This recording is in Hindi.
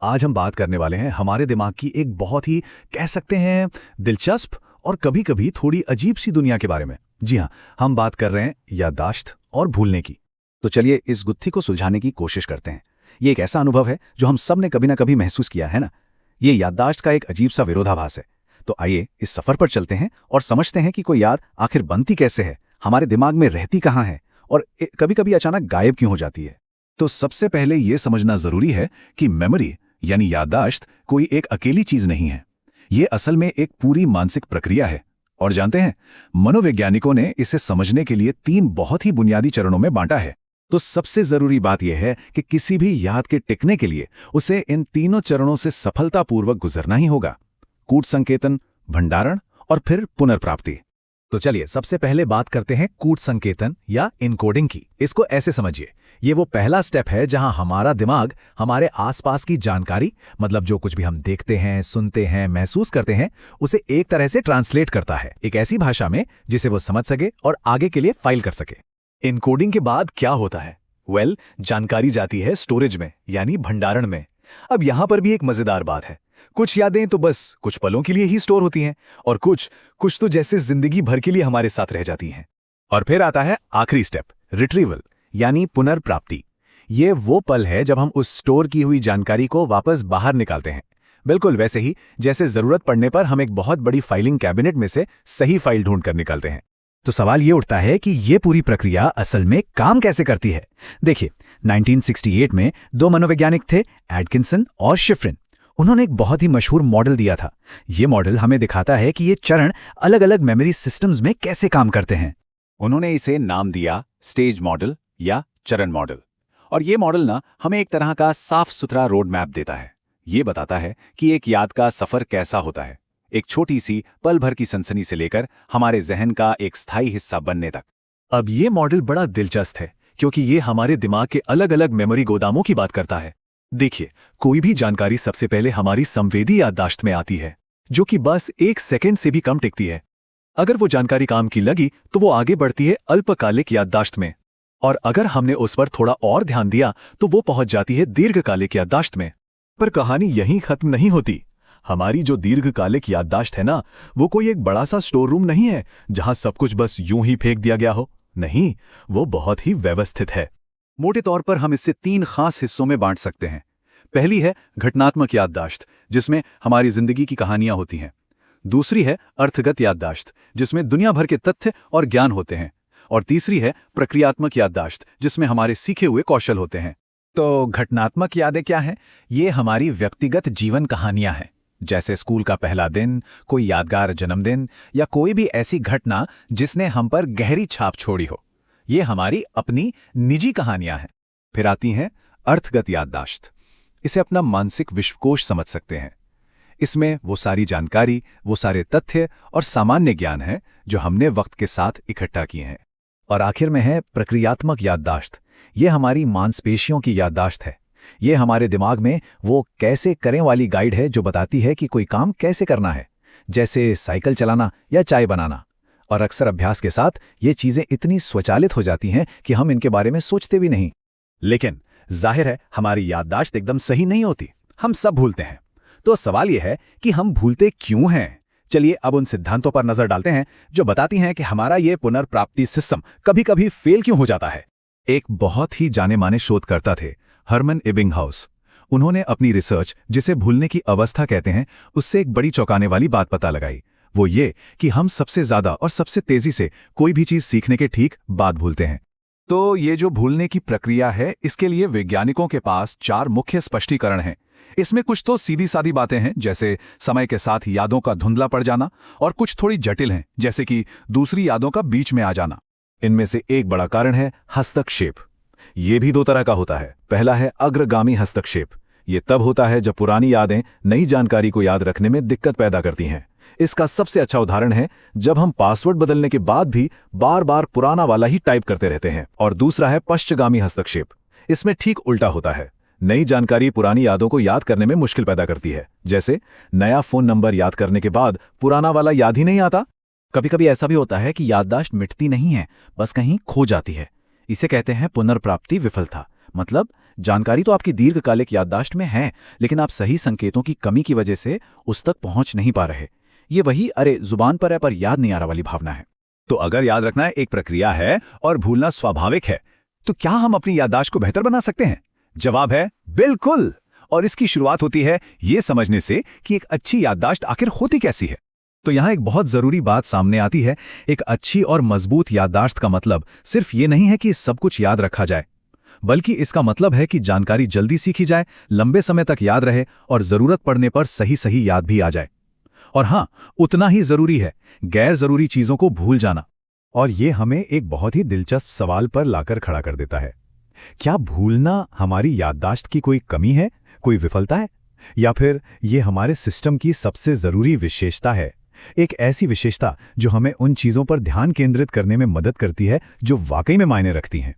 आज हम बात करने वाले हैं हमारे दिमाग की एक बहुत ही कह सकते हैं दिलचस्प और कभी-कभी थोड़ी अजीब सी दुनिया के बारे में। जी हाँ, हम बात कर रहे हैं याददाश्त और भूलने की। तो चलिए इस गुत्थी को सुलझाने की कोशिश करते हैं। ये एक ऐसा अनुभव है जो हम सब ने कभी ना कभी महसूस किया है ना। ये याददाश्त का एक अजीब सा विरोधाभास है। तो आइए इस सफर पर चलते हैं और समझते हैं कि कोई याद आखिर बनती कैसे है, हमारे दिमाग में रहती कहाँ है और कभी-कभी अचानक गायब क्यों हो जाती है। तो सबसे पहले ये समझना जरूरी है कि मेमोरी यानी याददाश्त कोई एक अकेली चीज नहीं है। ये असल में एक पूरी मानसिक प्रक्रिया है। और जानते हैं, मनोवैज्ञानिकों ने इसे समझने के लिए 3 बहुत ही बुनियादी चरणों में बांटा है। तो सबसे जरूरी बात यह है कि किसी भी याद के टिकने के लिए उसे इन तीनों चरणों से सफलतापूर्वक गुजरना ही होगा। कूट संकेतन, भंडारण और फिर पुनर्प्राप्ति। तो चलिए सबसे पहले बात करते हैं कूट संकेतन या इनकोडिंग की। इसको ऐसे समझिए, ये वो पहला स्टेप है जहां हमारा दिमाग हमारे आसपास की जानकारी, मतलब जो कुछ भी हम देखते हैं, सुनते हैं, महसूस करते हैं, उसे एक तरह से ट्रांसलेट करता है एक ऐसी भाषा में जिसे वो समझ सके और आगे के लिए फाइल कर सके। इनकोडिंग के बाद क्या होता है? जानकारी जाती है स्टोरेज में यानी भंडारण में। अब यहां पर भी एक मजेदार बात है। कुछ यादें तो बस कुछ पलों के लिए ही स्टोर होती हैं और कुछ तो जैसे जिंदगी भर के लिए हमारे साथ रह जाती हैं। और फिर आता है आखिरी स्टेप, रिट्रीवल यानी पुनर्प्राप्ति। ये वो पल है जब हम उस स्टोर की हुई जानकारी को वापस बाहर निकालते हैं, बिल्कुल वैसे ही जैसे जरूरत पड़ने पर हम एक बहुत बड़ी फाइलिंग कैबिनेट में से सही फाइल ढूंढ कर निकालते हैं। तो सवाल ये उठता है कि ये पूरी प्रक्रिया असल में काम कैसे करती है। देखिए, 1968 में 2 मनोवैज्ञानिक थे, एडकिंसन और शिफ्रिन। उन्होंने एक बहुत ही मशहूर मॉडल दिया था। ये मॉडल हमें दिखाता है कि ये चरण अलग अलग मेमोरी सिस्टम्स में कैसे काम करते हैं। उन्होंने इसे नाम दिया स्टेज मॉडल या चरण मॉडल। और ये मॉडल ना हमें एक तरह का साफ सुथरा रोड मैप देता है। ये बताता है कि एक याद का सफर कैसा होता है, एक छोटी सी पल भर की सनसनी से लेकर हमारे जहन का एक स्थायी हिस्सा बनने तक। अब ये मॉडल बड़ा दिलचस्प है क्योंकि ये हमारे दिमाग के अलग अलग मेमोरी गोदामों की बात करता है। देखिए, कोई भी जानकारी सबसे पहले हमारी संवेदी याददाश्त में आती है, जो कि बस 1 सेकंड से भी कम टिकती है। अगर वो जानकारी काम की लगी तो वो आगे बढ़ती है अल्पकालिक याददाश्त में, और अगर हमने उस पर थोड़ा और ध्यान दिया तो वो पहुंच जाती है दीर्घकालिक याददाश्त में। पर कहानी यहीं खत्म नहीं होती। हमारी जो दीर्घकालिक याददाश्त है ना, वो कोई एक बड़ा सा स्टोर रूम नहीं है जहां सब कुछ बस यूं ही फेंक दिया गया हो। नहीं, वो बहुत ही व्यवस्थित है। मोटे तौर पर हम इसे 3 खास हिस्सों में बांट सकते हैं। पहली है घटनात्मक याददाश्त, जिसमें हमारी जिंदगी की कहानियां होती हैं। दूसरी है अर्थगत याददाश्त, जिसमें दुनिया भर के तथ्य और ज्ञान होते हैं। और तीसरी है प्रक्रियात्मक याददाश्त, जिसमें हमारे सीखे हुए कौशल होते हैं। तो घटनात्मक यादें क्या हैं? ये हमारी व्यक्तिगत जीवन कहानियां हैं, जैसे स्कूल का पहला दिन, कोई यादगार जन्मदिन या कोई भी ऐसी घटना जिसने हम पर गहरी छाप छोड़ी हो। ये हमारी अपनी निजी कहानियां हैं। फिर आती हैं अर्थगत याददाश्त। इसे अपना मानसिक विश्वकोश समझ सकते हैं। इसमें वो सारी जानकारी, वो सारे तथ्य और सामान्य ज्ञान है जो हमने वक्त के साथ इकट्ठा किए हैं। और आखिर में है प्रक्रियात्मक याददाश्त। ये हमारी मांसपेशियों की याददाश्त है। ये हमारे दिमाग में वो कैसे करें वाली गाइड है जो बताती है कि कोई काम कैसे करना है, जैसे साइकिल चलाना या चाय बनाना। और अक्सर अभ्यास के साथ ये चीजें इतनी स्वचालित हो जाती हैं कि हम इनके बारे में सोचते भी नहीं। लेकिन जाहिर है हमारी याददाश्त एकदम सही नहीं होती, हम सब भूलते हैं। तो सवाल यह है कि हम भूलते क्यों हैं? चलिए अब उन सिद्धांतों पर नजर डालते हैं जो बताती हैं कि हमारा ये पुनर्प्राप्ति सिस्टम कभी-कभी फेल क्यों हो जाता है। एक बहुत ही जाने माने शोधकर्ता थे, हरमन एबिंगहाउस। उन्होंने अपनी रिसर्च, जिसे भूलने की अवस्था कहते हैं, उससे एक बड़ी चौंकाने वाली बात पता लगाई। वो ये कि हम सबसे ज्यादा और सबसे तेजी से कोई भी चीज सीखने के ठीक बाद भूलते हैं। तो ये जो भूलने की प्रक्रिया है, इसके लिए वैज्ञानिकों के पास 4 मुख्य स्पष्टीकरण हैं। इसमें कुछ तो सीधी सादी बातें हैं, जैसे समय के साथ यादों का धुंधला पड़ जाना, और कुछ थोड़ी जटिल हैं, जैसे कि दूसरी यादों का बीच में आ जाना। इनमें से एक बड़ा कारण है हस्तक्षेप। ये भी 2 तरह का होता है। पहला है अग्रगामी हस्तक्षेप। ये तब होता है जब पुरानी यादें नई जानकारी को याद रखने में दिक्कत पैदा करती हैं। इसका सबसे अच्छा उदाहरण है जब हम पासवर्ड बदलने के बाद भी बार बार पुराना वाला ही टाइप करते रहते हैं। और दूसरा है पश्चगामी हस्तक्षेप। इसमें ठीक उल्टा होता है। नई जानकारी पुरानी यादों को याद करने में मुश्किल पैदा करती है, जैसे नया फोन नंबर याद करने के बाद पुराना वाला याद ही नहीं आता। कभी कभी ऐसा भी होता है कि याददाश्त मिटती नहीं है, बस कहीं खो जाती है। इसे कहते हैं पुनर्प्राप्ति विफलता। मतलब जानकारी तो आपकी दीर्घकालिक याददाश्त में है, लेकिन आप सही संकेतों की कमी की वजह से उस तक पहुंच नहीं पा रहे। ये वही अरे जुबान पर है पर याद नहीं आ रहा वाली भावना है। तो अगर याद रखना एक प्रक्रिया है और भूलना स्वाभाविक है, तो क्या हम अपनी याददाश्त को बेहतर बना सकते हैं? जवाब है बिल्कुल। और इसकी शुरुआत होती है ये समझने से कि एक अच्छी याददाश्त आखिर होती कैसी है। तो यहाँ एक बहुत ज़रूरी बात सामने आती है। एक अच्छी और मजबूत याददाश्त का मतलब सिर्फ ये नहीं है कि सब कुछ याद रखा जाए, बल्कि इसका मतलब है कि जानकारी जल्दी सीखी जाए, लंबे समय तक याद रहे और ज़रूरत पड़ने पर सही सही याद भी आ जाए। और हाँ, उतना ही ज़रूरी है गैर ज़रूरी चीज़ों को भूल जाना। और ये हमें एक बहुत ही दिलचस्प सवाल पर लाकर खड़ा कर देता है। क्या भूलना हमारी याददाश्त की कोई कमी है, कोई विफलता है, या फिर ये हमारे सिस्टम की सबसे ज़रूरी विशेषता है? एक ऐसी विशेषता जो हमें उन चीज़ों पर ध्यान केंद्रित करने में मदद करती है जो वाकई में मायने रखती हैं।